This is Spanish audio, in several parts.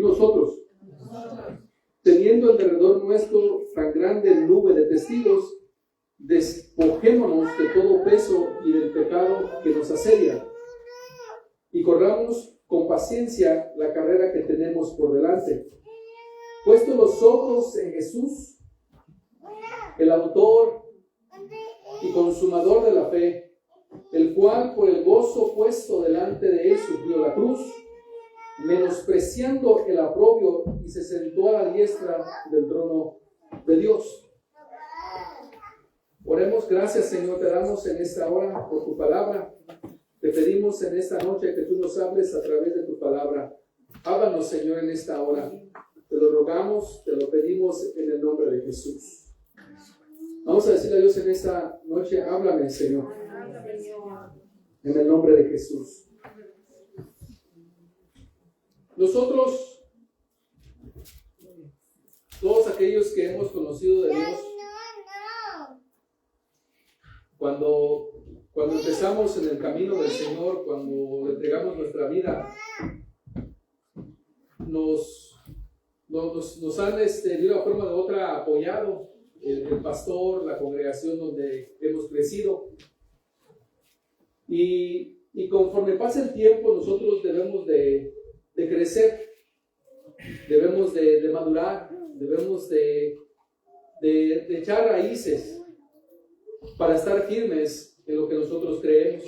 nosotros, teniendo alrededor nuestro tan grande nube de testigos, despojémonos de todo peso y del pecado que nos asedia, y corramos con paciencia la carrera que tenemos por delante. Puesto los ojos en Jesús, el autor y consumador de la fe, el cual por el gozo puesto delante de él sufrió la cruz, menospreciando el oprobio, y se sentó a la diestra del trono de Dios. Oremos. Gracias, Señor, te damos en esta hora por tu palabra. Te pedimos en esta noche que tú nos hables a través de tu palabra. Háblanos, Señor, en esta hora. Te lo rogamos, te lo pedimos en el nombre de Jesús. Vamos a decirle a Dios en esta noche: háblame, Señor, en el nombre de Jesús. Nosotros, todos aquellos que hemos conocido de Dios, cuando empezamos en el camino del Señor, cuando le entregamos nuestra vida, nos han de una forma o de otra apoyado el pastor, la congregación donde hemos crecido. Y conforme pasa el tiempo, nosotros debemos de crecer, debemos de madurar, debemos de echar raíces para estar firmes en lo que nosotros creemos.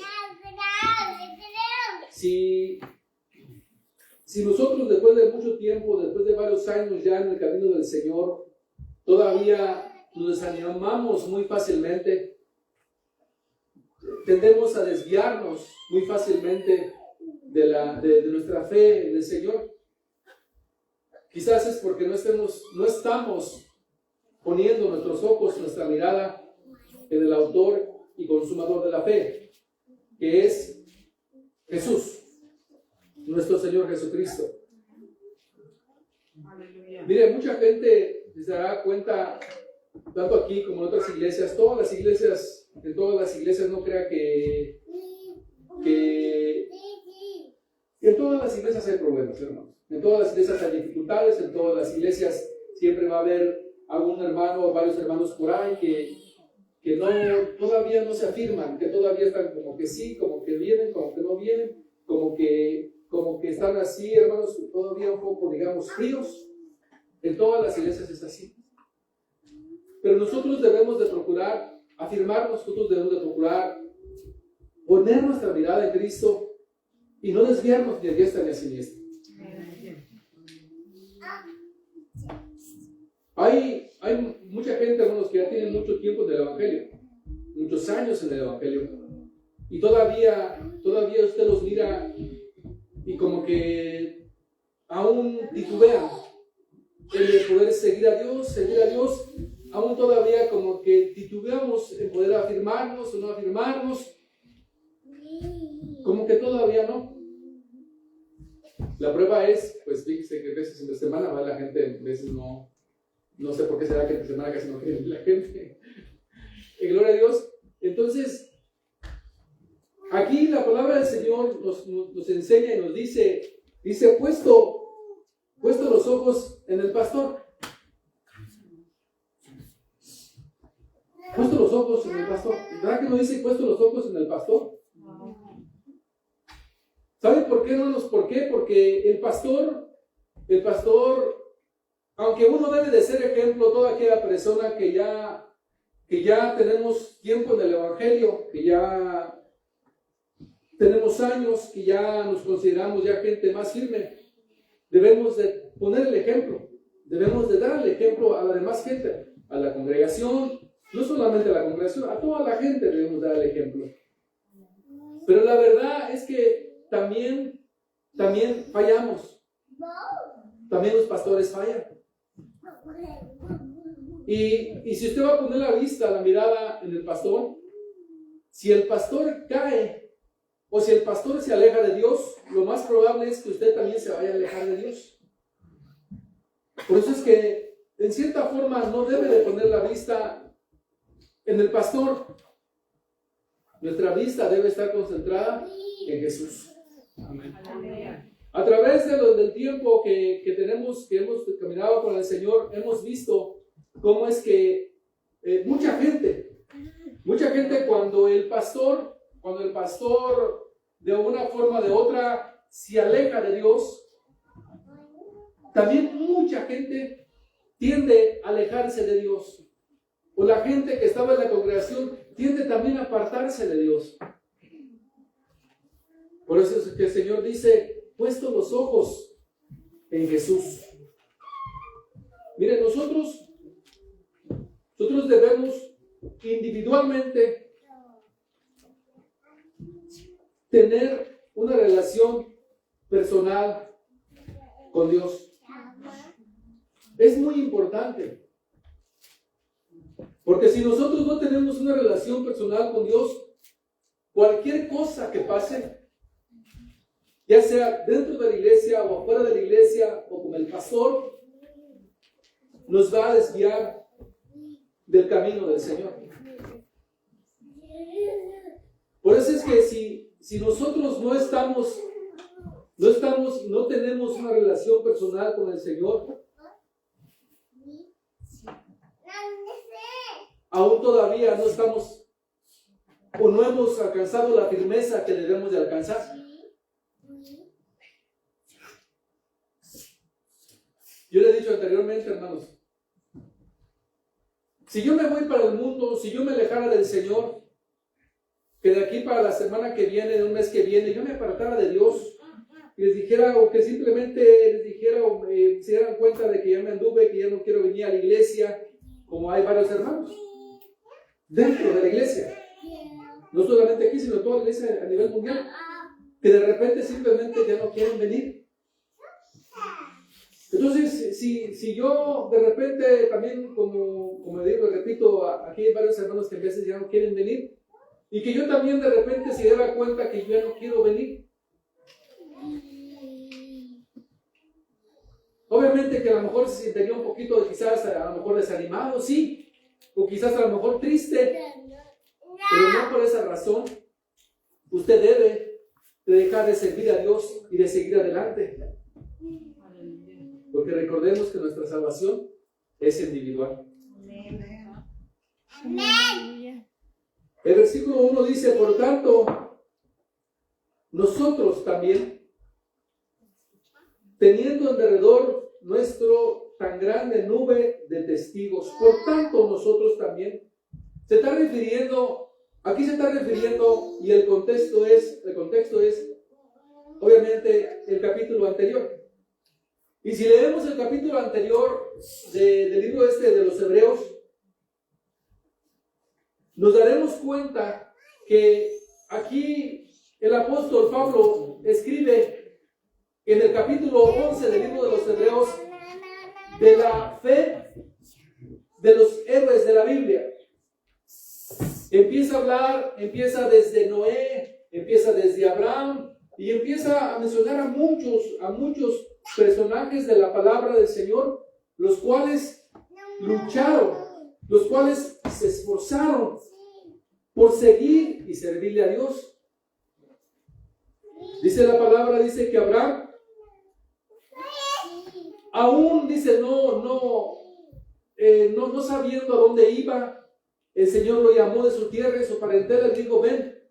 Si nosotros, después de mucho tiempo, después de varios años ya en el camino del Señor, todavía nos desanimamos muy fácilmente, tendemos a desviarnos muy fácilmente de nuestra fe en el Señor, quizás es porque no estamos poniendo nuestros ojos, nuestra mirada en el autor y consumador de la fe, que es Jesús, nuestro Señor Jesucristo. Mire, mucha gente se dará cuenta, tanto aquí como en otras iglesias, en todas las iglesias no crea que en todas las iglesias hay problemas, hermanos. En todas las iglesias hay dificultades, en todas las iglesias siempre va a haber algún hermano o varios hermanos por ahí que todavía no se afirman, que todavía están como que sí, como que vienen, como que no vienen, como que están así, hermanos, todavía un poco, digamos, fríos. En todas las iglesias es así. Pero nosotros debemos de procurar afirmarnos, nosotros debemos de procurar poner nuestra mirada en Cristo y no desviarnos ni a diestra ni a siniestra. Hay mucha gente, hermanos, que ya tienen mucho tiempo en el Evangelio, muchos años en el Evangelio, y todavía usted los mira y como que aún titubean en poder seguir a Dios, aún todavía como que titubeamos en poder afirmarnos o no afirmarnos, como que todavía no. La prueba es, pues fíjese que a veces entre semana va la gente, a veces no sé por qué será que entre semana casi no cree la gente. En gloria a Dios. Entonces, aquí la palabra del Señor nos enseña y nos dice puesto los ojos en el pastor. Puesto los ojos en el pastor. ¿Verdad que no dice puesto los ojos en el pastor? ¿Saben por qué, hermanos? ¿Por qué? Porque el pastor, aunque uno debe de ser ejemplo, toda aquella persona que ya tenemos tiempo en el Evangelio, que ya tenemos años, que ya nos consideramos ya gente más firme, debemos de poner el ejemplo, debemos de dar el ejemplo a la demás gente, a la congregación, no solamente a la congregación, a toda la gente debemos dar el ejemplo. Pero la verdad es que también fallamos, también los pastores fallan. Y si usted va a poner la mirada en el pastor, si el pastor cae o si el pastor se aleja de Dios, lo más probable es que usted también se vaya a alejar de Dios. Por eso es que en cierta forma no debe de poner la vista en el pastor. Nuestra vista debe estar concentrada en Jesús. Amén. A través del tiempo que hemos caminado con el Señor, hemos visto cómo es que mucha gente cuando el pastor de una forma o de otra se aleja de Dios, también mucha gente tiende a alejarse de Dios. O la gente que estaba en la congregación tiende también a apartarse de Dios. Por eso es que el Señor dice, puesto los ojos en Jesús. Miren, nosotros debemos individualmente tener una relación personal con Dios. Es muy importante. Porque si nosotros no tenemos una relación personal con Dios, cualquier cosa que pase, ya sea dentro de la iglesia o afuera de la iglesia o con el pastor, nos va a desviar del camino del Señor. Por eso es que si nosotros no tenemos una relación personal con el Señor, aún todavía no estamos o no hemos alcanzado la firmeza que debemos de alcanzar. Yo le he dicho anteriormente, hermanos, si yo me voy para el mundo, si yo me alejara del Señor, que de aquí para la semana que viene, de un mes que viene, yo me apartara de Dios y les dijera, o que simplemente les dijera, o se dieran cuenta de que ya me anduve, que ya no quiero venir a la iglesia, como hay varios hermanos dentro de la iglesia, no solamente aquí, sino toda la iglesia a nivel mundial, que de repente simplemente ya no quieren venir. Entonces, si yo de repente también, como digo, repito, aquí hay varios hermanos que a veces ya no quieren venir, y que yo también de repente se diera cuenta que yo ya no quiero venir. Obviamente que a lo mejor se sentiría un poquito, quizás a lo mejor desanimado, sí, o quizás a lo mejor triste, pero no por esa razón usted debe de dejar de servir a Dios y de seguir adelante. Porque recordemos que nuestra salvación es individual. Amén. El versículo 1 dice, por tanto, nosotros también, teniendo en derredor nuestro tan grande nube de testigos, por tanto nosotros también, aquí se está refiriendo, y el contexto es, obviamente, el capítulo anterior. Y si leemos el capítulo anterior del libro de los Hebreos, nos daremos cuenta que aquí el apóstol Pablo escribe en el capítulo 11 del libro de los Hebreos de la fe de los héroes de la Biblia. Empieza desde Noé, empieza desde Abraham y empieza a mencionar a muchos personajes de la palabra del Señor, los cuales lucharon, los cuales se esforzaron por seguir y servirle a Dios. Dice la palabra, dice que Abraham, aún dice no sabiendo a dónde iba, el Señor lo llamó de su tierra y su parentela y dijo, ven,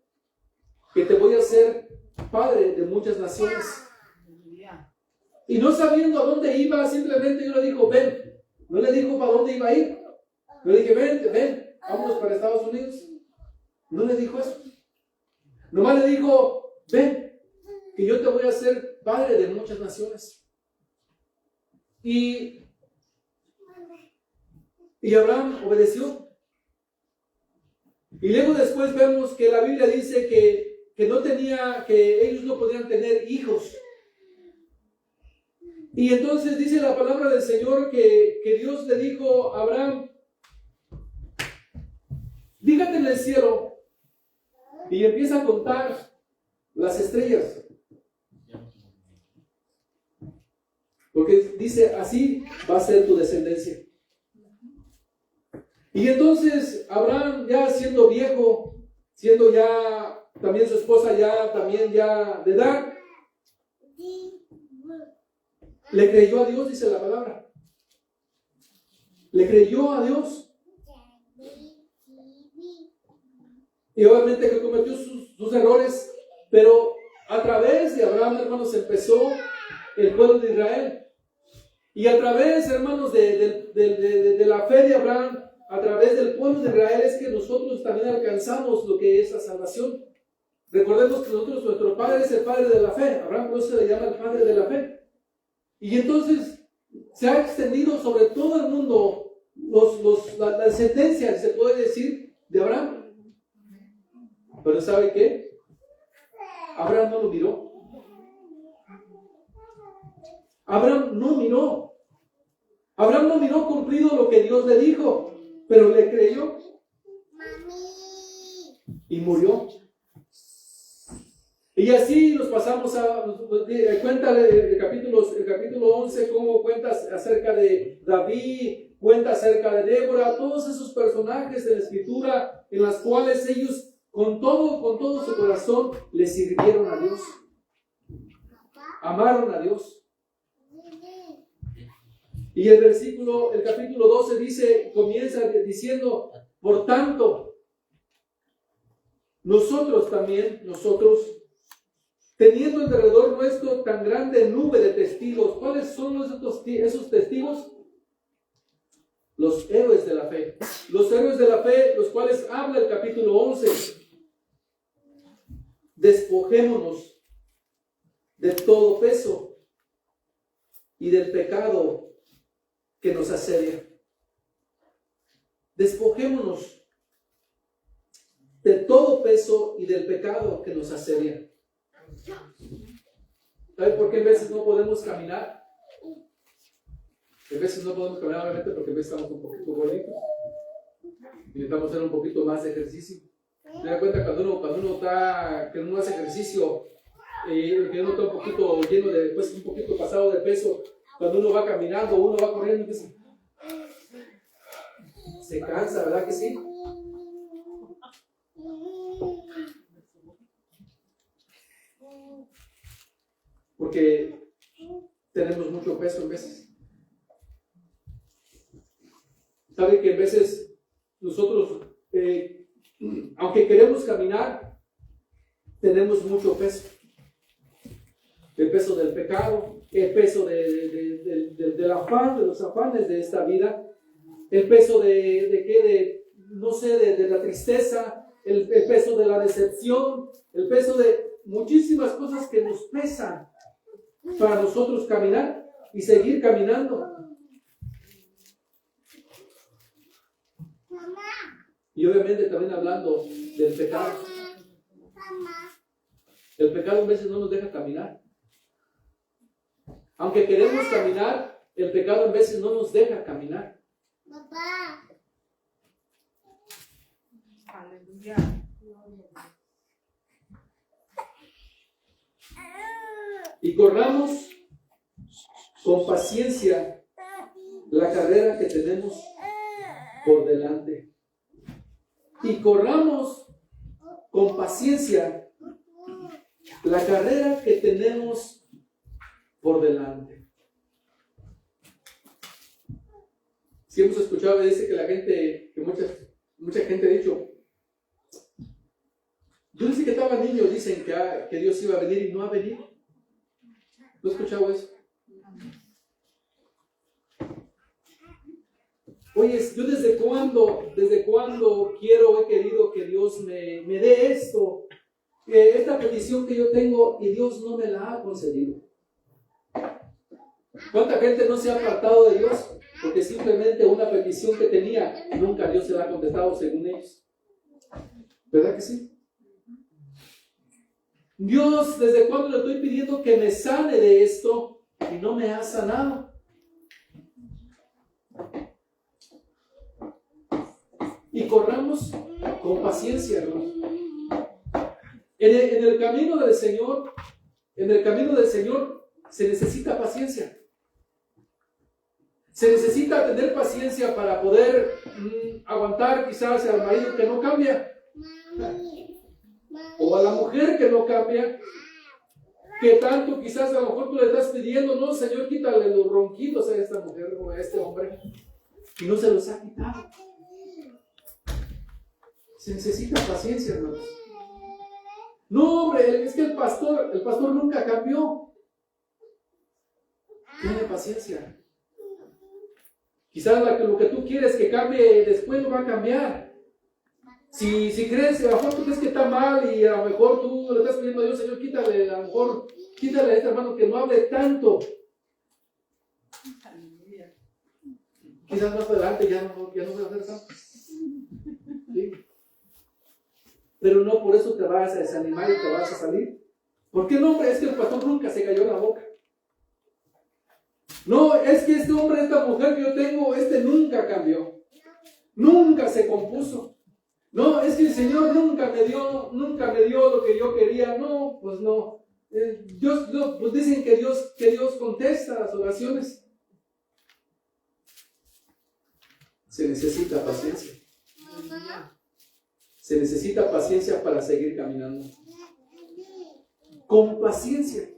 que te voy a hacer padre de muchas naciones. Y no sabiendo a dónde iba, simplemente Dios le dijo, ven. No le dijo para dónde iba a ir. No le dije, ven, vámonos para Estados Unidos. No le dijo eso. Nomás le dijo, ven, que yo te voy a hacer padre de muchas naciones. Y Abraham obedeció. Y luego después vemos que la Biblia dice que ellos no podían tener hijos. Y entonces dice la palabra del Señor que Dios le dijo a Abraham, fíjate en el cielo y empieza a contar las estrellas. Porque dice, así va a ser tu descendencia. Y entonces Abraham, ya siendo viejo, siendo ya también su esposa ya de edad, Le creyó a Dios, dice la palabra. Le creyó a Dios. Y obviamente que cometió sus errores, pero a través de Abraham, hermanos, empezó el pueblo de Israel. Y a través, hermanos, de la fe de Abraham, a través del pueblo de Israel, es que nosotros también alcanzamos lo que es la salvación. Recordemos que nuestro padre es el padre de la fe. Abraham no se le llama el padre de la fe. Y entonces se ha extendido sobre todo el mundo la descendencia, se puede decir, de Abraham. Pero ¿sabe qué? Abraham no lo miró. Abraham no miró. Abraham no miró cumplido lo que Dios le dijo, pero le creyó. Y murió. Y así nos pasamos cuéntale el capítulo 11, cómo cuenta acerca de David, cuenta acerca de Débora, todos esos personajes de la Escritura en las cuales ellos con todo su corazón le sirvieron a Dios. Amaron a Dios. Y el capítulo 12 comienza diciendo, por tanto, nosotros, teniendo alrededor nuestro tan grande nube de testigos, ¿cuáles son esos testigos? Los héroes de la fe. Los héroes de la fe, los cuales habla el capítulo 11. Despojémonos de todo peso y del pecado que nos asedia. Despojémonos de todo peso y del pecado que nos asedia. ¿Sabe por qué a veces no podemos caminar? A veces no podemos caminar, obviamente, porque a veces estamos un poquito gorditos. Necesitamos hacer un poquito más de ejercicio. Se da cuenta cuando uno hace ejercicio, que uno está un poquito lleno de, pues un poquito pasado de peso, cuando uno va caminando, uno va corriendo, se cansa, ¿verdad que sí? Porque tenemos mucho peso en veces. ¿Sabe que en veces nosotros, aunque queremos caminar, tenemos mucho peso? El peso del pecado, el peso del afán, de los afanes de esta vida, el peso de la tristeza, el peso de la decepción, el peso de muchísimas cosas que nos pesan para nosotros caminar y seguir caminando. Y obviamente también hablando del pecado. El pecado a veces no nos deja caminar. Aunque queremos caminar, el pecado a veces no nos deja caminar. Aleluya. Y corramos con paciencia la carrera que tenemos por delante. Y corramos con paciencia la carrera que tenemos por delante. Si hemos escuchado, dice que la gente, que mucha gente ha dicho, yo desde que estaba niño dicen que Dios iba a venir y no ha venido. ¿No has escuchado eso? Oye, yo desde cuándo he querido que Dios me dé esto, esta petición que yo tengo, y Dios no me la ha concedido. ¿Cuánta gente no se ha apartado de Dios? Porque simplemente una petición que tenía, nunca Dios se la ha contestado según ellos. ¿Verdad que sí? Dios, ¿desde cuándo le estoy pidiendo que me sane de esto y no me ha sanado? Y corramos con paciencia, hermano. En el camino del Señor se necesita paciencia. Se necesita tener paciencia para poder aguantar quizás al marido que no cambia, o a la mujer que no cambia, que tanto quizás a lo mejor tú le estás pidiendo, no, Señor, quítale los ronquidos a esta mujer o a este hombre, y no se los ha quitado. Se necesita paciencia, hermanos. No, hombre, es que el pastor nunca cambió. Tiene paciencia. Quizás lo que tú quieres que cambie después no va a cambiar. Si crees, a lo mejor tú crees que está mal y a lo mejor tú le estás pidiendo a Dios, Señor, quítale, a lo mejor, quítale a este hermano que no hable tanto. Quizás más adelante ya no voy a hacer tanto. ¿Sí? Pero no por eso te vas a desanimar y te vas a salir. ¿Por qué no, hombre? Es que el pastor nunca se cayó en la boca. No, es que este hombre, esta mujer que yo tengo, nunca cambió. Nunca se compuso. No, es que el Señor nunca me dio lo que yo quería. No, pues no. Pues dicen que Dios contesta las oraciones. Se necesita paciencia. Se necesita paciencia para seguir caminando. Con paciencia.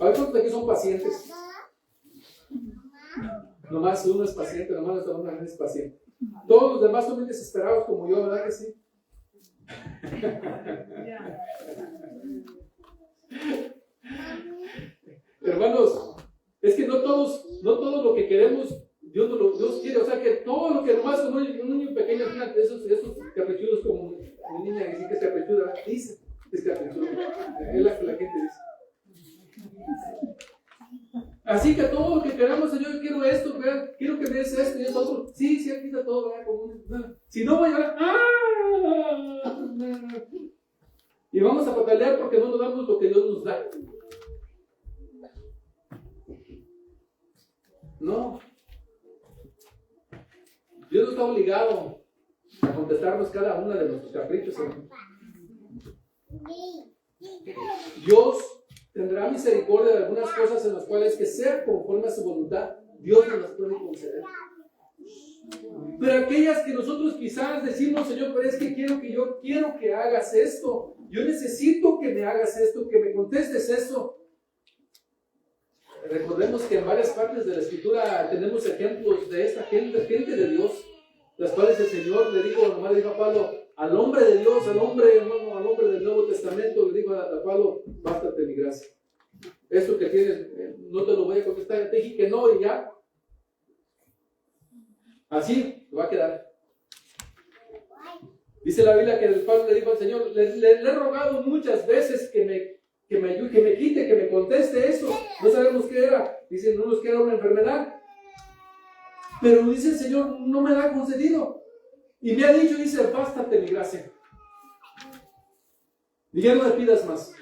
A ver, ¿cuántos de aquí son pacientes? Nomás uno es paciente, nomás uno es paciente. Todos los demás son muy desesperados como yo, ¿verdad que sí? Hermanos, es que no todo lo que queremos, Dios quiere. O sea, que todo lo que nomás un niño pequeño, esos caprichudos como una niña que dice que es caprichuda, dice que es caprichuda. Es la gente dice. Así que todo lo que queramos, Señor, yo quiero esto, ¿verdad? Quiero que me des esto y eso otro. Sí, aquí está todo, ¿verdad? Si no, voy a llegar. Y vamos a patalear porque no nos damos lo que Dios nos da. No. Dios no está obligado a contestarnos cada uno de nuestros caprichos, hermano. Dios tendrá misericordia de algunas cosas en las cuales que sea conforme a su voluntad, Dios nos las puede conceder. Pero aquellas que nosotros quizás decimos, Señor, pero es que yo quiero que hagas esto, yo necesito que me hagas esto, que me contestes esto. Recordemos que en varias partes de la Escritura tenemos ejemplos de esta gente de Dios, las cuales el Señor le dijo a Pablo, al hombre de Dios, al hombre del Nuevo Testamento, le dijo a Pablo, bástate mi gracia. Esto que tienes, no te lo voy a contestar, te dije que no y ya. Así va a quedar. Dice la Biblia que el Pablo le dijo al Señor, le he rogado muchas veces que me ayude, que me quite, que me conteste eso. No sabemos qué era. Dice, no nos queda una enfermedad. Pero dice el Señor, no me la ha concedido. Y me ha dicho, dice, bástate mi gracia. Y ya no me pidas más.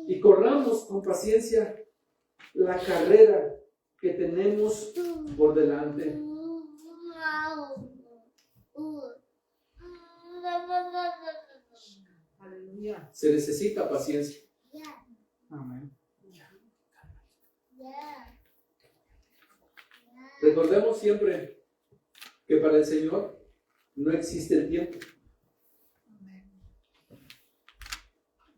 Y corramos con paciencia la carrera que tenemos por delante. Se necesita paciencia. Amén. Recordemos siempre que para el Señor no existe el tiempo.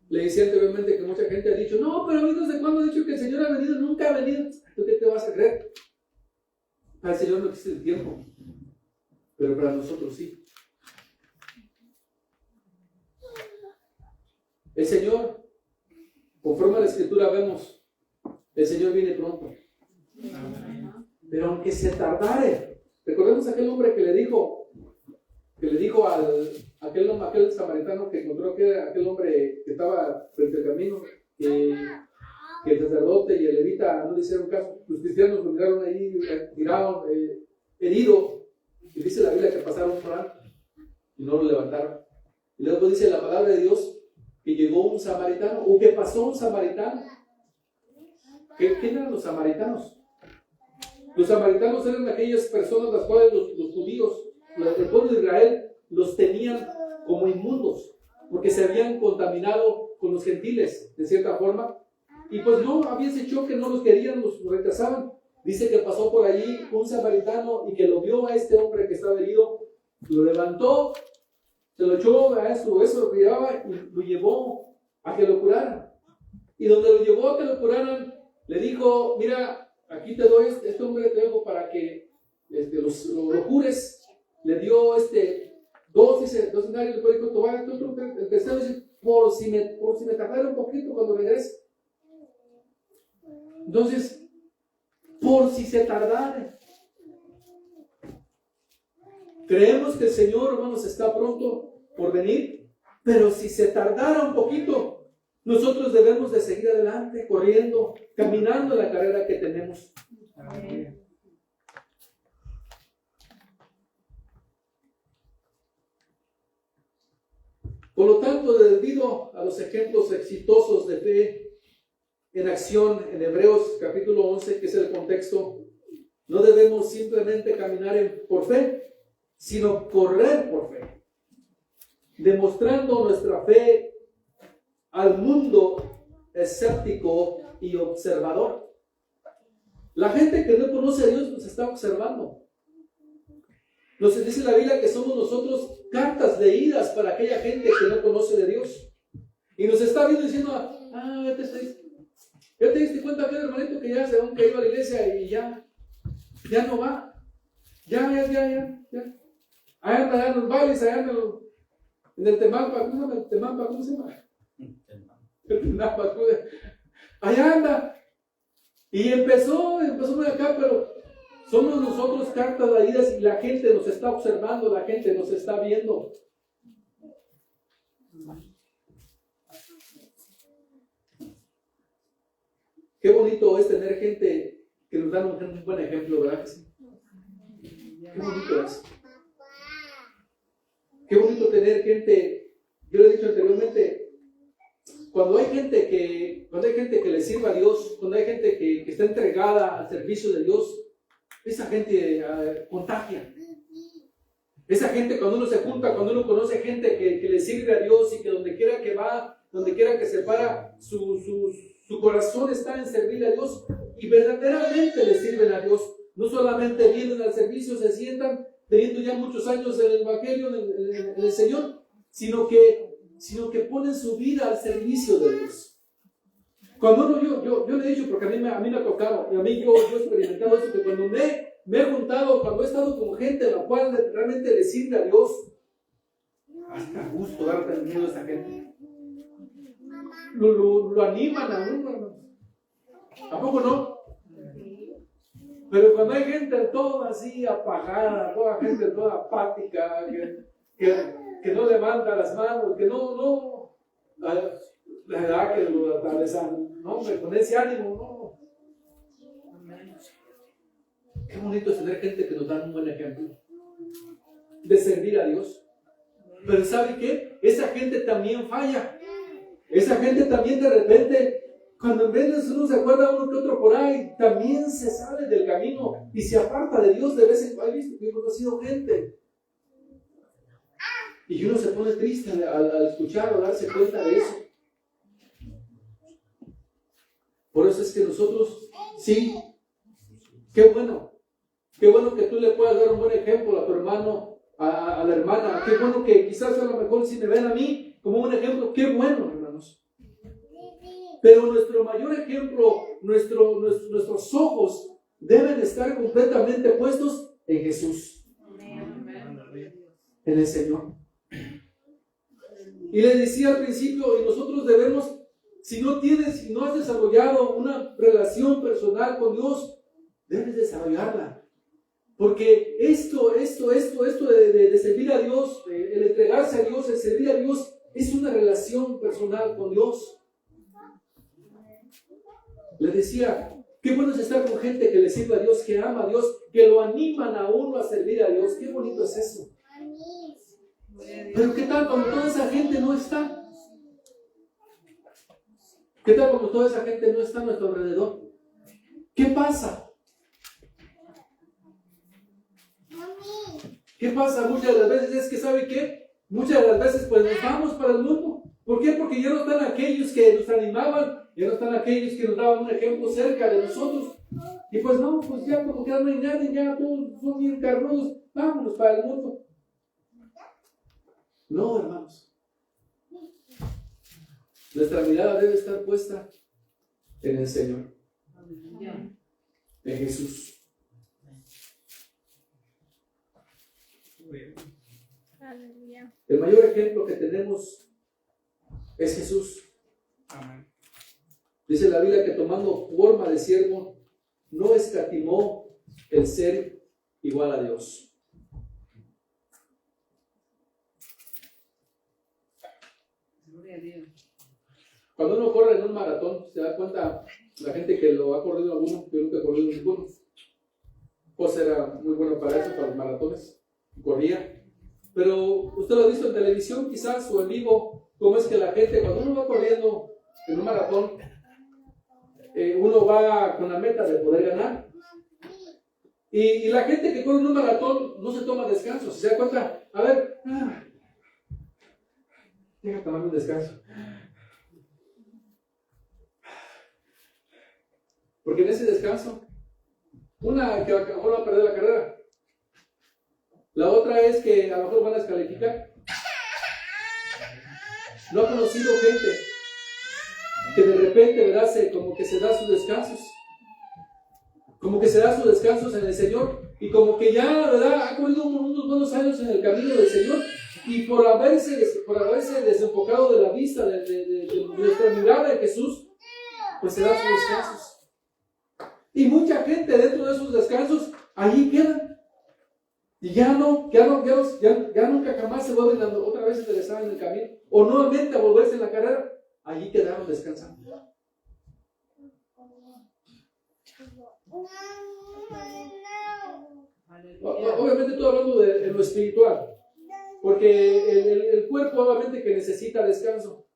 Le decía anteriormente que mucha gente ha dicho, no, pero ¿desde cuándo ha dicho que el Señor ha venido? Nunca ha venido. ¿Tú qué te vas a creer? Para el Señor no existe el tiempo, pero para nosotros sí. El Señor, conforme a la Escritura vemos, el Señor viene pronto. Pero aunque se tardare, recordemos aquel hombre que le dijo a aquel samaritano que encontró aquel hombre que estaba frente al camino, que el sacerdote y el levita no le hicieron caso. Los cristianos lo miraron ahí, tiraron, herido, y dice la Biblia que pasaron por alto y no lo levantaron. Y luego dice la palabra de Dios que llegó un samaritano, o que pasó un samaritano. ¿Quién eran los samaritanos? Los samaritanos eran aquellas personas las cuales los judíos, el pueblo de Israel, los tenían como inmundos, porque se habían contaminado con los gentiles, de cierta forma, y pues no, había ese choque, no los querían, los rechazaban. Dice que pasó por allí un samaritano y que lo vio a este hombre que estaba herido, lo levantó Se lo echó a eso lo que llevaba y lo llevó a que lo curaran. Y donde lo llevó a que lo curaran, le dijo, mira, aquí te doy, este hombre te dejo para que lo cures. Le dio dos denarios, después dijo, toma el tercero, dice, por si me tardara un poquito cuando regrese. Entonces, por si se tardara. Creemos que el Señor, hermanos, está pronto por venir, pero si se tardara un poquito, nosotros debemos de seguir adelante, corriendo, caminando la carrera que tenemos. Amén. Por lo tanto, debido a los ejemplos exitosos de fe en acción en Hebreos capítulo 11, que es el contexto, no debemos simplemente caminar por fe, sino correr por fe, demostrando nuestra fe al mundo escéptico y observador. La gente que no conoce a Dios nos está observando. Nos dice la Biblia que somos nosotros cartas leídas para aquella gente que no conoce de Dios. Y nos está viendo diciendo, ya te diste cuenta, aquel hermanito que ya se va, que iba a la iglesia y ya no va. Ya. Allá anda en los bailes, allá en el Temampa, ¿cómo se llama? El Temampa, allá anda. Y empezó muy acá, pero somos nosotros cartas leídas y la gente nos está observando, la gente nos está viendo. Qué bonito es tener gente que nos da un buen ejemplo, ¿verdad que sí? Qué bonito es. Qué bonito tener gente, yo lo he dicho anteriormente, cuando hay gente que le sirva a Dios, cuando hay gente que está entregada al servicio de Dios, esa gente contagia. Esa gente, cuando uno se junta, cuando uno conoce gente que le sirve a Dios y que donde quiera que va, donde quiera que se para, su corazón está en servir a Dios y verdaderamente le sirven a Dios. No solamente vienen al servicio, se sientan teniendo ya muchos años en el Evangelio, en el Señor, sino que ponen su vida al servicio de Dios. Cuando uno, yo le he dicho, porque a mí me ha tocado, y a mí yo he experimentado eso, que cuando me he juntado, cuando he estado con gente a la cual realmente le sirve a Dios, hasta gusto darte miedo a esa gente. Lo animan a uno. ¿A poco no? Pero cuando hay gente toda así apagada, toda gente toda apática, que no levanta las manos, que no, la verdad que lo atravesan, no, con ese ánimo, no. Qué bonito es tener gente que nos da un buen ejemplo de servir a Dios. Pero ¿sabe qué? Esa gente también falla. Esa gente también de repente, cuando en vez de uno se acuerda uno que otro por ahí, también se sale del camino y se aparta de Dios de vez en cuando. He conocido gente. Y uno se pone triste al escuchar o darse cuenta de eso. Por eso es que nosotros, sí, qué bueno que tú le puedas dar un buen ejemplo a tu hermano, a la hermana. Qué bueno que quizás a lo mejor si me ven a mí como un ejemplo, qué bueno, hermanos. Pero nuestro mayor ejemplo, nuestros ojos deben estar completamente puestos en Jesús, en el Señor. Y les decía al principio, y nosotros debemos, si no has desarrollado una relación personal con Dios, debes desarrollarla. Porque esto de servir a Dios, el entregarse a Dios, el servir a Dios, es una relación personal con Dios. Les decía, qué bueno es estar con gente que le sirve a Dios, que ama a Dios, que lo animan a uno a servir a Dios. Qué bonito es eso. Pero ¿qué tal cuando toda esa gente no está? ¿Qué tal cuando toda esa gente no está a nuestro alrededor? ¿Qué pasa? ¿Qué pasa? Muchas de las veces es que, ¿sabe qué? Muchas de las veces pues nos vamos para el mundo. ¿Por qué? Porque ya no están aquellos que nos animaban, ya no están aquellos que nos daban un ejemplo cerca de nosotros. Y pues no, pues ya como que no hay nadie, ya todos son bien carnudos, vámonos para el mundo. No, hermanos. Nuestra mirada debe estar puesta en el Señor, en Jesús. El mayor ejemplo que tenemos es Jesús. Dice la Biblia que tomando forma de siervo, no escatimó el ser igual a Dios. Cuando uno corre en un maratón, se da cuenta la gente que lo ha corrido alguno, yo nunca he corrido ninguno. José era muy bueno para eso, para los maratones, corría. Pero usted lo ha visto en televisión quizás o en vivo, cómo es que la gente, cuando uno va corriendo en un maratón, uno va con la meta de poder ganar. Y la gente que corre en un maratón no se toma descansos. ¿Se da cuenta? A ver, deja tomarme un descanso. Porque en ese descanso, una que a lo mejor va a perder la carrera. La otra es que a lo mejor van a descalificar. No ha conocido gente que de repente, ¿verdad? Como que se da sus descansos. Como que se da sus descansos en el Señor. Y como que ya, ¿verdad? Ha corrido unos buenos años en el camino del Señor. Y por haberse desenfocado de la vista, de nuestra mirada en Jesús, pues se da sus descansos. Y mucha gente dentro de esos descansos, allí quedan. Y ya nunca jamás se vuelven otra vez a interesar en el camino. O nuevamente a volverse en la carrera. Allí quedaron descansando. Obviamente estoy hablando de lo espiritual. Porque el cuerpo obviamente que necesita descanso.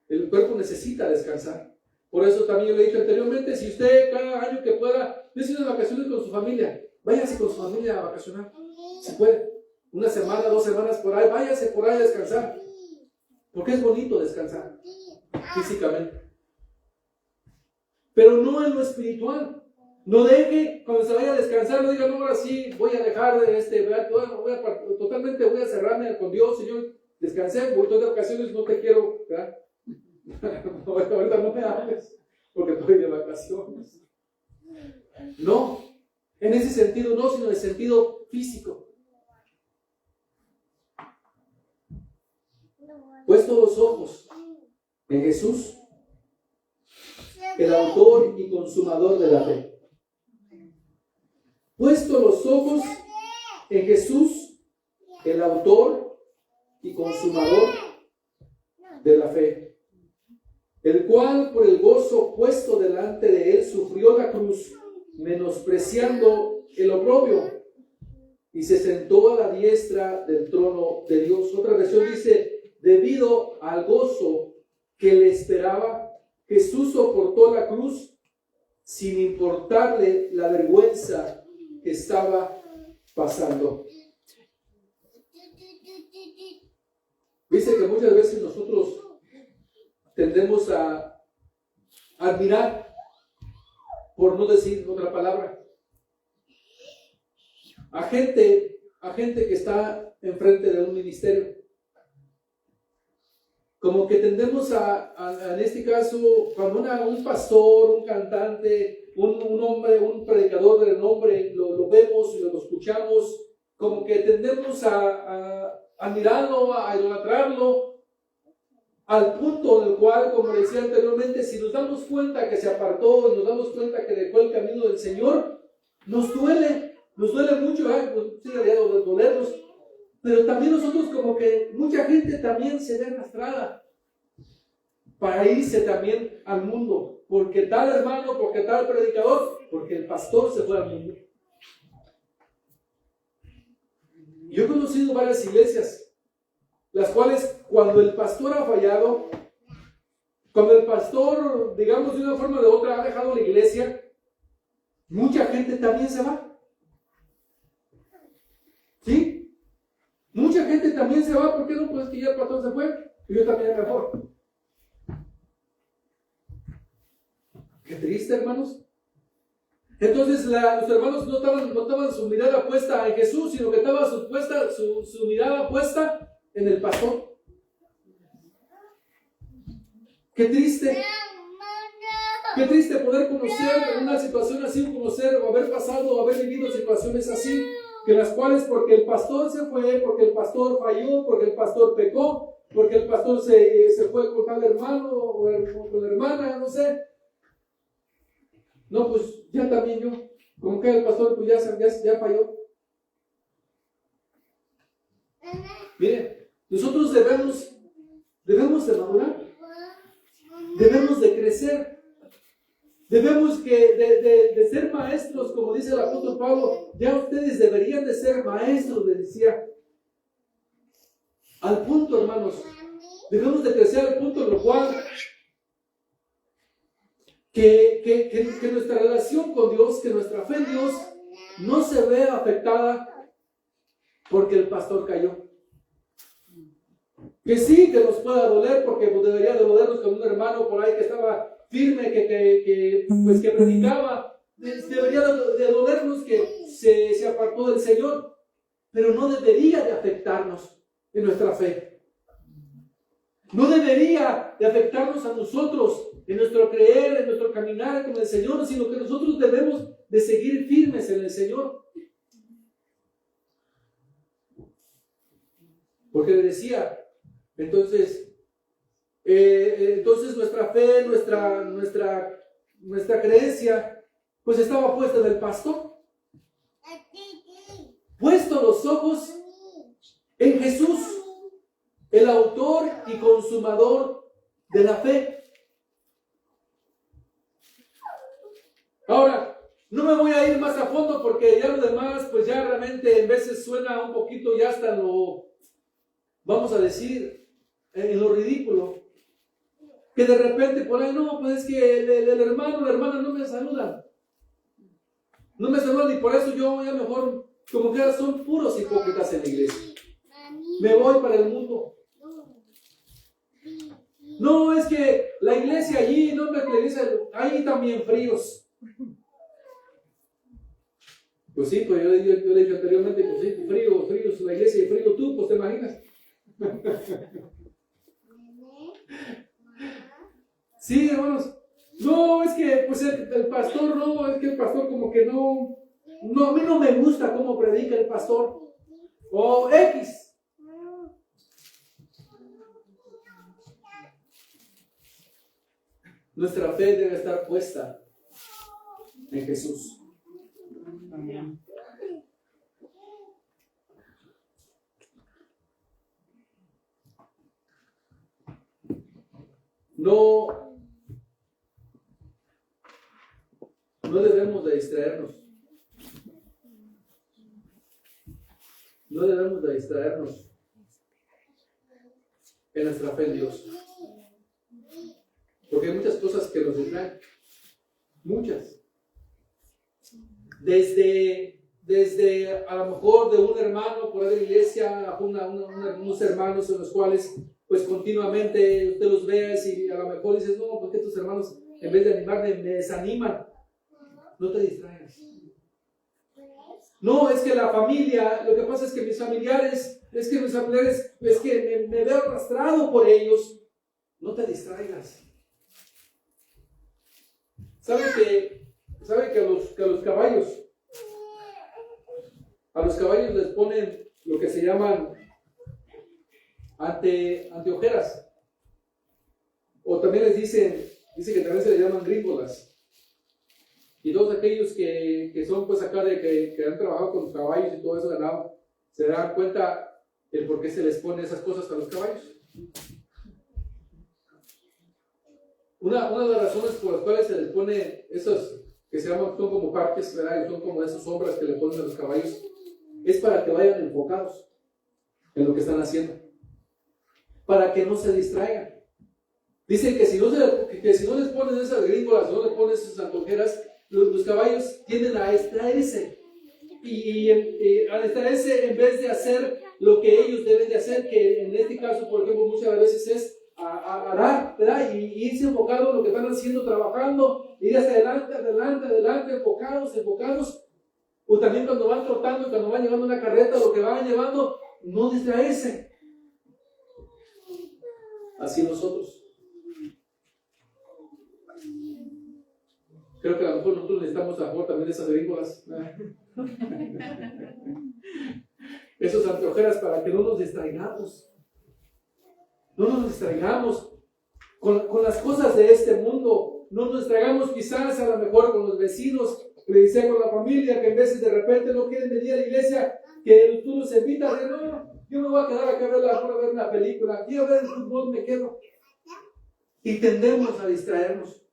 El cuerpo necesita descansar. Por eso también yo le dije anteriormente, si usted cada año que pueda, dése unas vacaciones con su familia, váyase con su familia a vacacionar. Si puede, una semana, 2 semanas por ahí, váyase por ahí a descansar. Porque es bonito descansar físicamente. Pero no en lo espiritual. No deje, cuando se vaya a descansar, no diga, no, ahora sí, voy a dejar de totalmente voy a cerrarme con Dios, Señor, descansé, voy todas las ocasiones, no te quiero, ¿verdad? Ahorita no me hables, porque estoy de vacaciones. No, en ese sentido no, sino en el sentido físico. Puesto los ojos en Jesús, el autor y consumador de la fe. Puesto los ojos en Jesús, el autor y consumador de la fe, el cual por el gozo puesto delante de él sufrió la cruz, menospreciando el oprobio, y se sentó a la diestra del trono de Dios. Otra versión dice, debido al gozo que le esperaba, Jesús soportó la cruz sin importarle la vergüenza que estaba pasando. Dice que muchas veces nosotros tendemos a admirar, por no decir otra palabra, a gente que está enfrente de un ministerio. Como que tendemos en este caso, cuando un pastor, un cantante, un hombre, un predicador de renombre, lo vemos y lo escuchamos, como que tendemos a admirarlo, a idolatrarlo, al punto en el cual, como decía anteriormente, si nos damos cuenta que se apartó y nos damos cuenta que dejó el camino del Señor, nos duele mucho, pues sí, debería dolernos, pero también nosotros como que mucha gente también se ve arrastrada para irse también al mundo, porque tal hermano, porque tal predicador, porque el pastor se fue al mundo. Yo he conocido varias iglesias, las cuales cuando el pastor ha fallado, cuando el pastor, digamos de una forma o de otra, ha dejado la iglesia, mucha gente también se va. ¿Sí? Mucha gente también se va. ¿Por qué no? Pues que ya el pastor se fue y yo también mejor. Qué triste, hermanos. Entonces los hermanos no estaban su mirada puesta en Jesús, sino que estaba su mirada puesta en el pastor. Qué triste. Qué triste poder conocer una situación así, conocer o haber pasado o haber vivido situaciones así, que las cuales porque el pastor se fue, porque el pastor falló, porque el pastor pecó, porque el pastor se fue con tal hermano o con la hermana, no sé. No, pues ya también yo, como que el pastor pues ya falló. Miren, nosotros debemos de madurar, debemos de crecer, debemos de ser maestros, como dice el apóstol Pablo. Ya ustedes deberían de ser maestros, les decía. Al punto, hermanos, debemos de crecer al punto en lo cual que nuestra relación con Dios, que nuestra fe en Dios no se vea afectada porque el pastor cayó. Que sí, que nos pueda doler, porque pues, debería de dolernos con un hermano por ahí que estaba firme, que predicaba. Debería de dolernos que se apartó del Señor, pero no debería de afectarnos en nuestra fe. No debería de afectarnos a nosotros en nuestro creer, en nuestro caminar con el Señor, sino que nosotros debemos de seguir firmes en el Señor. Porque le decía, entonces nuestra fe, nuestra creencia, pues estaba puesta en el pastor. Puesto los ojos en Jesús, el autor y consumador de la fe. Ahora, no me voy a ir más a fondo porque ya lo demás, pues ya realmente en veces suena un poquito ya hasta lo, vamos a decir, en lo ridículo. Que de repente por ahí, no, pues es que el hermano, la hermana no me saludan. No me saludan y por eso yo ya mejor, como que son puros hipócritas en la iglesia. Me voy para el mundo. No, es que la iglesia allí, no me dice, ahí también fríos. Pues sí, pues yo le he dicho anteriormente, pues sí, frío, la iglesia y frío tú, pues te imaginas. Sí, hermanos. No, es que pues el pastor no, es que el pastor como que no, a mí no me gusta cómo predica el pastor. O X. Nuestra fe debe estar puesta en Jesús. Amén. No debemos de distraernos. No debemos de distraernos en nuestra fe en Dios. Porque hay muchas cosas que nos distraen. Muchas. Desde a lo mejor de un hermano por ahí de la iglesia, a unos hermanos en los cuales pues continuamente usted los ve y a lo mejor dices, no, porque estos hermanos en vez de animarme me desaniman. No te distraigas. No, es que la familia, lo que pasa es que mis familiares, me veo arrastrado por ellos. No te distraigas. ¿Sabe que a los caballos les ponen lo que se llaman anteojeras? O también dice que también se le llaman gringolas. Y todos aquellos que son pues acá que han trabajado con los caballos y todo eso ganado, se dan cuenta el por qué se les pone esas cosas a los caballos. Una de las razones por las cuales se les pone esos que son como parches, ¿verdad? Y son como esas sombras que le ponen a los caballos, es para que vayan enfocados en lo que están haciendo, para que no se distraigan. Dicen que si no les ponen esas gringolas, no les ponen esas antojeras, los caballos tienden a distraerse y a distraerse en vez de hacer lo que ellos deben de hacer, que en este caso, por ejemplo, muchas veces es a arar, ¿verdad? Y irse enfocados en lo que están haciendo, trabajando, ir hacia adelante, enfocados. O también cuando van trotando, cuando van llevando una carreta, lo que van llevando, no distraerse. así nosotros. Creo que a lo mejor nosotros necesitamos a lo mejor también esas gringolas, esos anteojeras, para que no nos distraigamos. No nos distraigamos con las cosas de este mundo. No nos distraigamos quizás a lo mejor con los vecinos, le decía, con la familia, que en veces de repente no quieren venir a la iglesia, que tú los invitas, de no, yo me voy a quedar acá a ver una película, quiero ver el fútbol, me quedo. Y tendemos a distraernos.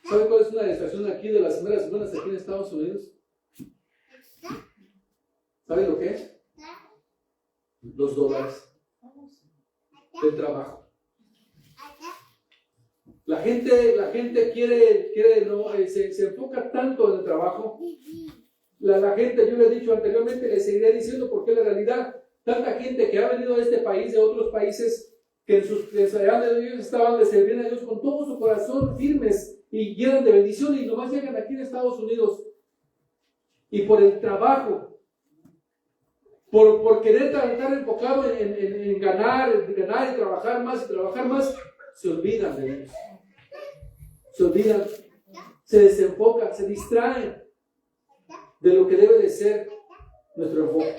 ¿Saben cuál es una distracción aquí de las primeras semanas aquí en Estados Unidos? ¿Saben lo que es? Los dólares del trabajo. La gente quiere no, se enfoca tanto en el trabajo. La gente, yo le he dicho anteriormente, le seguiré diciendo, porque la realidad, tanta gente que ha venido a este país, de otros países, que en sus allá de ellos estaban de servir a Dios con todo su corazón, firmes y llenan de bendiciones, y nomás llegan aquí en Estados Unidos, y por el trabajo, por querer estar enfocado en ganar y trabajar más, se olvidan de Dios. Se olvidan, se desenfocan, se distraen de lo que debe de ser nuestro enfoque.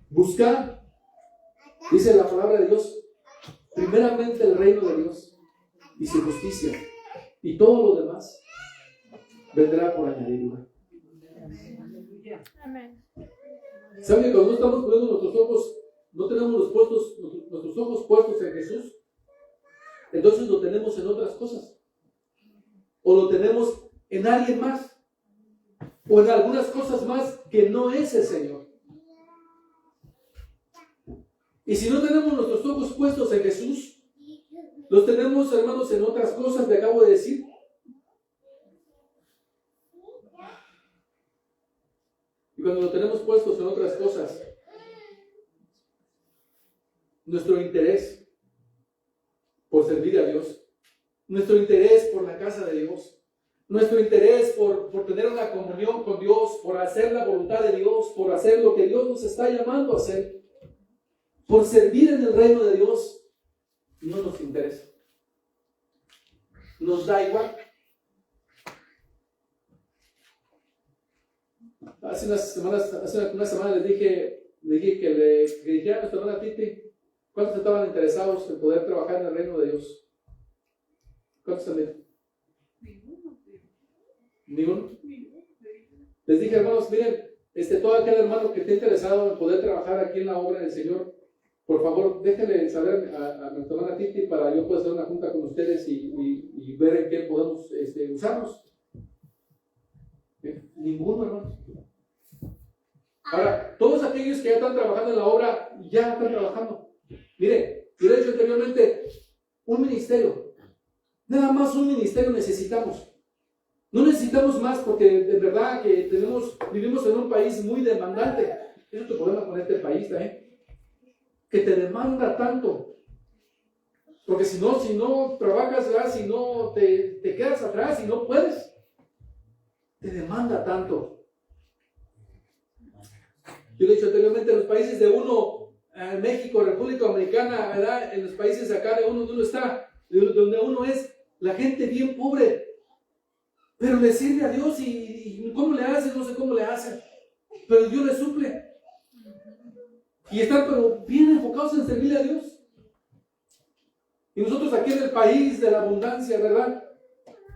Buscar, dice la palabra de Dios, primeramente el reino de Dios y su justicia, y todo lo demás vendrá por añadidura. ¿Saben que cuando no estamos poniendo nuestros ojos, no tenemos nuestros ojos puestos en Jesús? Entonces lo tenemos en otras cosas, o lo tenemos en alguien más, o en algunas cosas más que no es el Señor. Y si no tenemos nuestros ojos puestos en Jesús, los tenemos, hermanos, en otras cosas que acabo de decir. Y cuando lo tenemos puestos en otras cosas, nuestro interés por servir a Dios, nuestro interés por la casa de Dios, nuestro interés por tener una comunión con Dios, por hacer la voluntad de Dios, por hacer lo que Dios nos está llamando a hacer, por servir en el reino de Dios, no nos interesa. Nos da igual. Hace una semana les dije que le dijera a nuestra hermana Titi cuántos estaban interesados en poder trabajar en el reino de Dios. ¿Cuántos también? ¿Ninguno? Les dije, hermanos, miren, todo aquel hermano que esté interesado en poder trabajar aquí en la obra del Señor, por favor, déjenle saber a nuestra hermana Titi para yo poder hacer una junta con ustedes y ver en qué podemos usarnos. Ninguno, hermanos. Ahora, todos aquellos que ya están trabajando en la obra, ya están trabajando. Mire, yo le he dicho anteriormente, un ministerio, nada más un ministerio necesitamos. No necesitamos más, porque de verdad que vivimos en un país muy demandante. Es otro problema con este país también, que te demanda tanto. Porque si no trabajas, ¿verdad? Si no te quedas atrás y no puedes, te demanda tanto. Yo le he dicho anteriormente, en los países de uno, México, República Dominicana, ¿verdad? En los países de acá de uno, donde uno está, donde uno es, la gente bien pobre, pero le sirve a Dios y ¿cómo le hacen? No sé cómo le hacen, pero Dios le suple. Y están pero bien enfocados en servirle a Dios. Y nosotros aquí en el país de la abundancia, ¿verdad?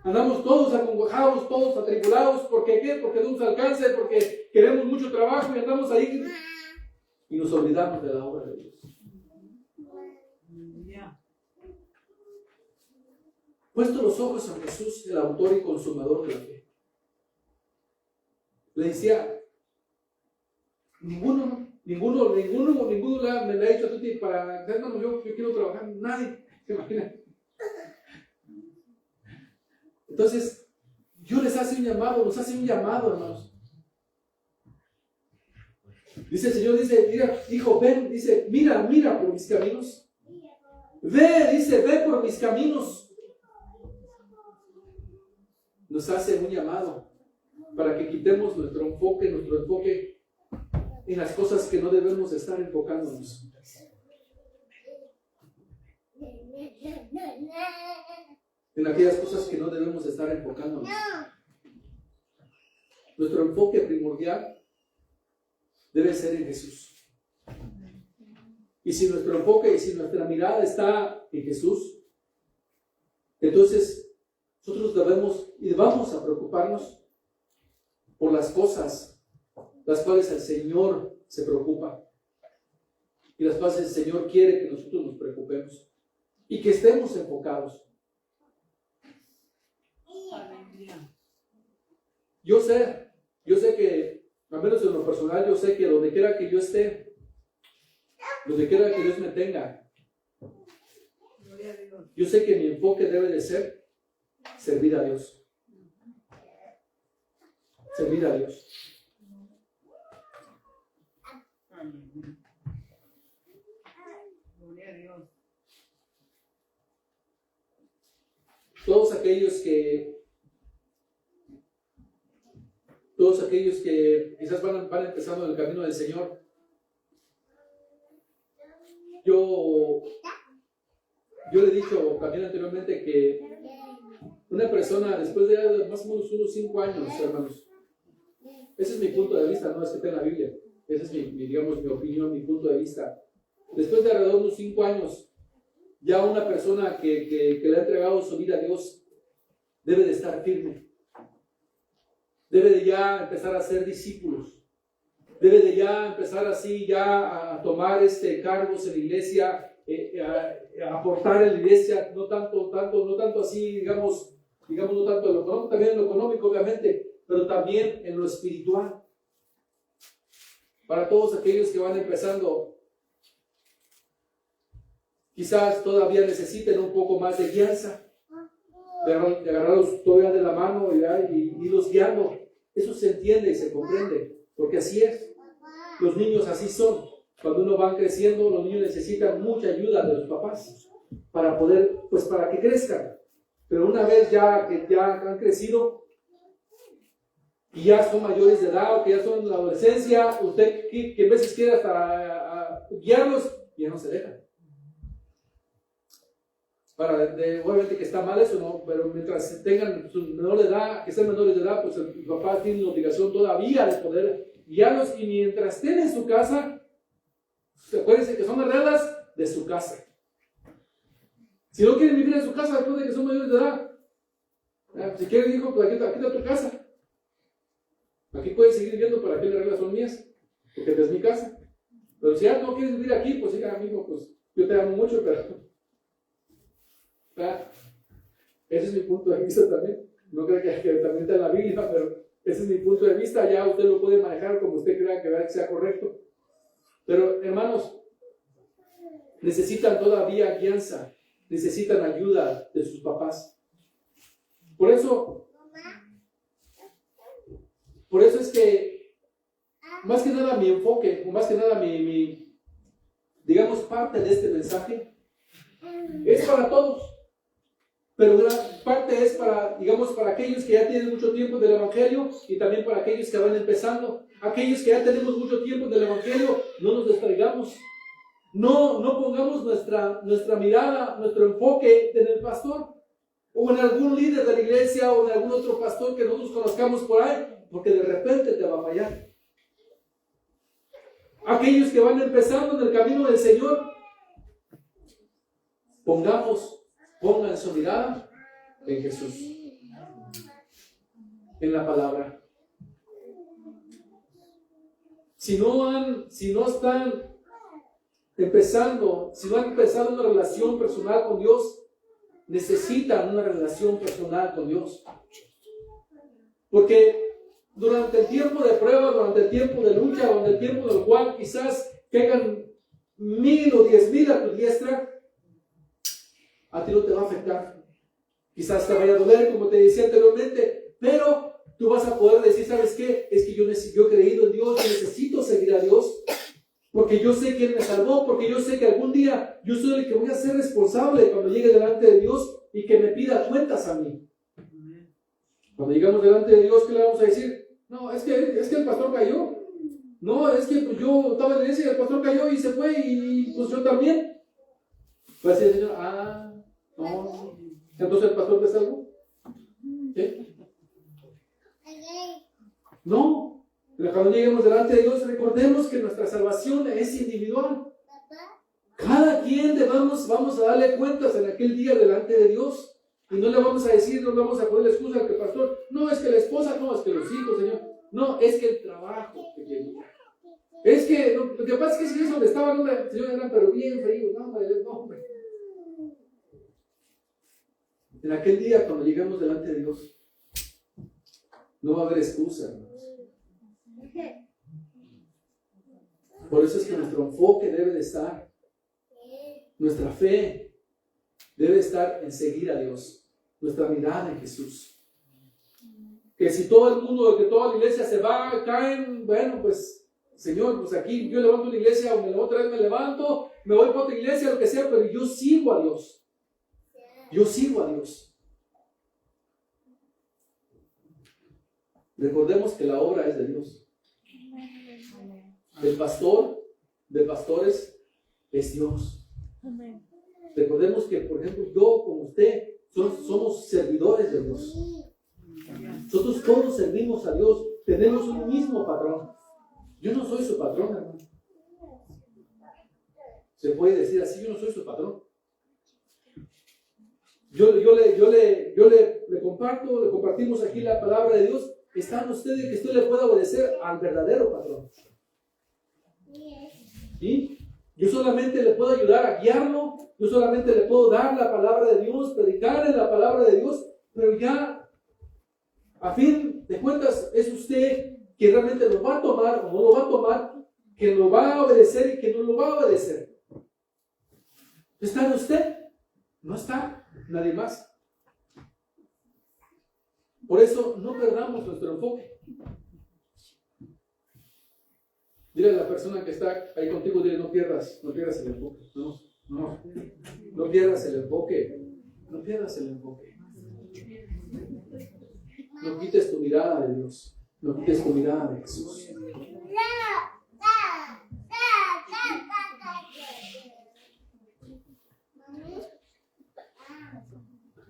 Andamos todos acongojados, todos atribulados. ¿Por qué? Porque no nos alcance, porque queremos mucho trabajo y andamos ahí y nos olvidamos de la obra de Dios. Puesto los ojos en Jesús, el autor y consumador de la fe. Le decía, ninguno me le ha dicho a Tuti para, hermano, yo quiero trabajar, nadie, ¿se imagina? Entonces, Dios les hace un llamado, nos hace un llamado, hermanos. Dice el Señor, mira, hijo, ven, dice, mira por mis caminos. Ve por mis caminos. Nos hace un llamado para que quitemos nuestro enfoque en las cosas que no debemos estar enfocándonos. En aquellas cosas que no debemos estar enfocándonos. Nuestro enfoque primordial debe ser en Jesús. Y si nuestro enfoque y si nuestra mirada está en Jesús, entonces nosotros debemos y vamos a preocuparnos por las cosas las cuales el Señor se preocupa y las cuales el Señor quiere que nosotros nos preocupemos y que estemos enfocados. Yo sé que, al menos en lo personal, yo sé que donde quiera que yo esté, donde quiera que Dios me tenga, yo sé que mi enfoque debe de ser servir a Dios. Servir a Dios. Todos aquellos que quizás van empezando en el camino del Señor, yo le he dicho también anteriormente que una persona después de más o menos unos 5 años, hermanos, ese es mi punto de vista, no es que esté en la Biblia, esa es mi opinión, mi punto de vista. Después de alrededor de unos 5 años, ya una persona que le ha entregado su vida a Dios debe de estar firme. Debe de ya empezar a ser discípulos. Debe de ya empezar así ya a tomar cargos en la iglesia, a aportar en la iglesia, no tanto así, digamos no tanto en lo económico, también en lo económico obviamente, pero también en lo espiritual. Para todos aquellos que van empezando, quizás todavía necesiten un poco más de guianza, de agarrarlos todavía de la mano y irlos guiando. Eso se entiende y se comprende, porque así es. Los niños así son. Cuando uno va creciendo, los niños necesitan mucha ayuda de los papás para poder, para que crezcan. Pero una vez ya han crecido y ya son mayores de edad o que ya son en la adolescencia, usted que a veces quiere hasta guiarlos, ya no se dejan. Obviamente que está mal eso, ¿no? Pero mientras tengan su menor de edad, que sean menores de edad, pues el papá tiene la obligación todavía de poder guiarlos, y mientras estén en su casa, acuérdense que son las reglas de su casa. Si no quieren vivir en su casa después de que son mayores de edad, si quieren, hijo, pues aquí está tu casa. Aquí puedes seguir viviendo, para que las reglas son mías, porque esta es mi casa. Pero si ya no quieres vivir aquí, pues hija, amigo, pues yo te amo mucho, pero ese es mi punto de vista también. No creo que también está en la Biblia, pero ese es mi punto de vista. Ya usted lo puede manejar como usted crea que sea correcto. Pero hermanos, necesitan todavía guianza, necesitan ayuda de sus papás. Por eso es que más que nada mi enfoque, o más que nada mi digamos parte de este mensaje es para todos. Pero gran parte es para aquellos que ya tienen mucho tiempo del Evangelio, y también para aquellos que van empezando. Aquellos que ya tenemos mucho tiempo del Evangelio, no nos distraigamos. No pongamos nuestra mirada, nuestro enfoque en el pastor, o en algún líder de la iglesia, o en algún otro pastor que nosotros conozcamos por ahí, porque de repente te va a fallar. Aquellos que van empezando en el camino del Señor, pongan su mirada en Jesús, en la palabra. Si no están empezando, si no han empezado una relación personal con Dios, necesitan una relación personal con Dios. Porque durante el tiempo de prueba, durante el tiempo de lucha, durante el tiempo en el cual quizás caigan 1,000 o 10,000 a tu diestra, a ti no te va a afectar. Quizás te vaya a doler, como te decía anteriormente, pero tú vas a poder decir, ¿sabes qué? Es que yo he creído en Dios, yo necesito seguir a Dios, porque yo sé que Él me salvó, porque yo sé que algún día yo soy el que voy a ser responsable cuando llegue delante de Dios y que me pida cuentas a mí. Cuando llegamos delante de Dios, ¿qué le vamos a decir? No, es que el pastor cayó. No, es que pues, yo estaba en la iglesia y el pastor cayó y se fue y pues yo también. Va a decir el Señor, no. Entonces el pastor te salvó. ¿Qué? No. Pero cuando lleguemos delante de Dios, recordemos que nuestra salvación es individual. Cada quien vamos a darle cuentas en aquel día delante de Dios. Y no le vamos a decir, no le vamos a poner la excusa al que el pastor, no, es que la esposa, no, es que los hijos, Señor. No, es que el trabajo que llegó. Es que, lo que pasa es que si es donde estaban, Señor, eran pero bien fríos. No, hombre. En aquel día, cuando llegamos delante de Dios, no va a haber excusa, hermanos. Por eso es que nuestro enfoque debe de estar, nuestra fe debe estar en seguir a Dios, nuestra mirada en Jesús. Que si todo el mundo, que toda la iglesia se va, caen, bueno, pues, Señor, pues aquí yo levanto una iglesia, o otra vez me levanto, me voy para otra iglesia, lo que sea, pero yo sigo a Dios. Yo sigo a Dios. Recordemos que la obra es de Dios. El pastor, de pastores, es Dios. Recordemos que, por ejemplo, yo como usted, somos servidores de Dios. Nosotros todos servimos a Dios. Tenemos un mismo patrón. Yo no soy su patrón, hermano. Se puede decir así, yo no soy su patrón. Yo le compartimos aquí la palabra de Dios. Está en usted que usted le pueda obedecer al verdadero patrón. ¿Sí? Yo solamente le puedo ayudar a guiarlo. Yo solamente le puedo dar la palabra de Dios, predicarle la palabra de Dios, pero ya, a fin de cuentas, es usted que realmente lo va a tomar o no lo va a tomar, que lo va a obedecer y que no lo va a obedecer. ¿Está en usted? No está nadie más. Por eso no perdamos nuestro enfoque. Dile a la persona que está ahí contigo, dile, no pierdas el enfoque. No pierdas el enfoque. No pierdas el enfoque. No quites tu mirada de Dios. No quites tu mirada de Jesús.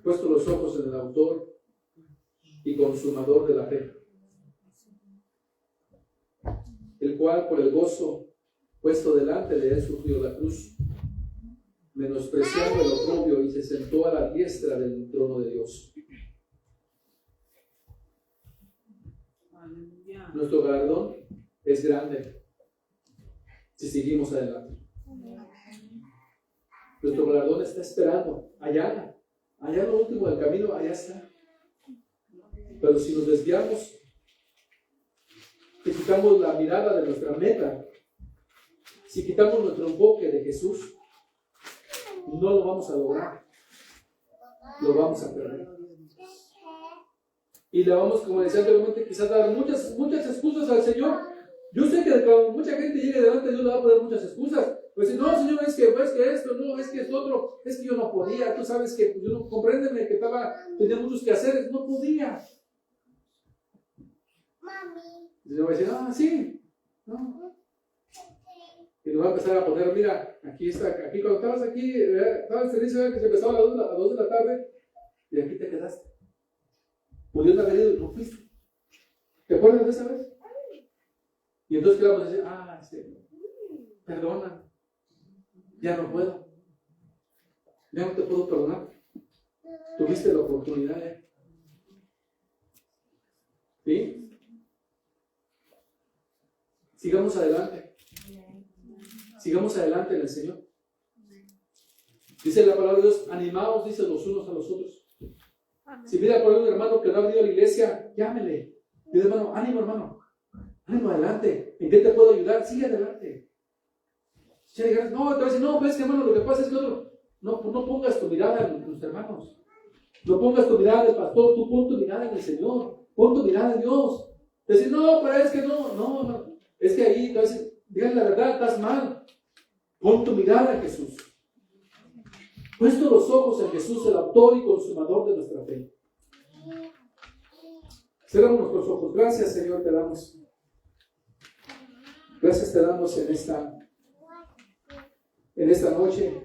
Puesto los ojos en el autor y consumador de la fe, el cual por el gozo puesto delante de él sufrió la cruz, menospreciando el oprobio, y se sentó a la diestra del trono de Dios. Nuestro galardón es grande si seguimos adelante. Nuestro galardón está esperando allá en lo último del camino, allá está. Pero si nos desviamos, si quitamos la mirada de nuestra meta, si quitamos nuestro enfoque de Jesús, no lo vamos a lograr. Lo vamos a perder. Y le vamos, como decía anteriormente, quizás dar muchas excusas al Señor. Yo sé que cuando mucha gente llegue delante de Dios le va a poner muchas excusas. Pues si no, Señor, es que esto, no, es que es otro, es que yo no podía, tú sabes que yo no, compréndeme que tenía muchos quehaceres, no podía. Y el Señor va a decir, sí, no. Y nos va a empezar a poner, mira, aquí cuando estabas aquí, estaba el servicio que se empezaba a las 2 de la tarde, y aquí te quedaste. Pudieron haber ido y no fuiste. ¿Te acuerdas de esa vez? Y entonces ¿qué vamos a decir? Perdona, ya no puedo. Ya no te puedo perdonar. Tuviste la oportunidad. ¿Sí? Sigamos adelante. Sigamos adelante en el Señor. Dice la palabra de Dios, animaos, dice, los unos a los otros. Si mira por ahí un hermano que no ha venido a la iglesia, llámele. Dile, hermano, ánimo adelante. ¿En qué te puedo ayudar? Sigue adelante. Si llegas, no, te va a decir, no, pues que hermano, lo que pasa es que otro. No pongas tu mirada en tus hermanos. No pongas tu mirada en el pastor, tú pon tu mirada en el Señor. Pon tu mirada en Dios. Decir, no, pero es que no. Es que ahí, entonces, díganle la verdad, estás mal. Pon tu mirada en Jesús. Puesto los ojos en Jesús, el autor y consumador de nuestra fe. Cerramos nuestros ojos. Gracias, Señor, te damos. Gracias te damos en esta noche.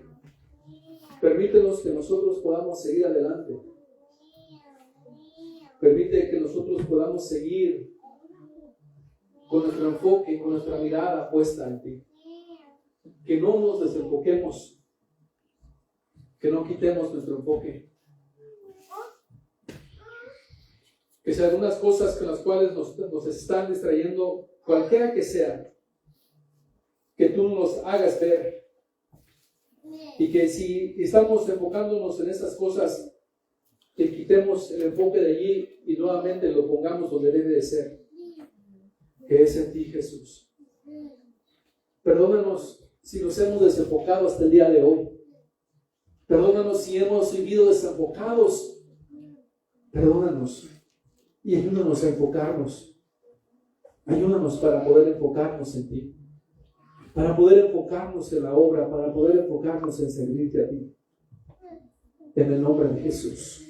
Permítenos que nosotros podamos seguir adelante. Permite que nosotros podamos seguir con nuestro enfoque, con nuestra mirada puesta en ti. Que no nos desenfoquemos, que no quitemos nuestro enfoque. Que si algunas cosas con las cuales nos están distrayendo, cualquiera que sea, que tú nos hagas ver. Y que si estamos enfocándonos en esas cosas, que quitemos el enfoque de allí y nuevamente lo pongamos donde debe de ser, que es en ti, Jesús. Perdónanos si nos hemos desenfocado hasta el día de hoy. Perdónanos si hemos vivido desenfocados. Perdónanos y ayúdanos a enfocarnos. Ayúdanos para poder enfocarnos en ti, para poder enfocarnos en la obra, para poder enfocarnos en servirte a ti. En el nombre de Jesús.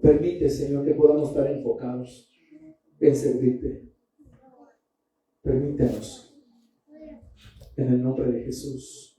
Permite, Señor, que podamos estar enfocados en servirte. Permítenos. En el nombre de Jesús.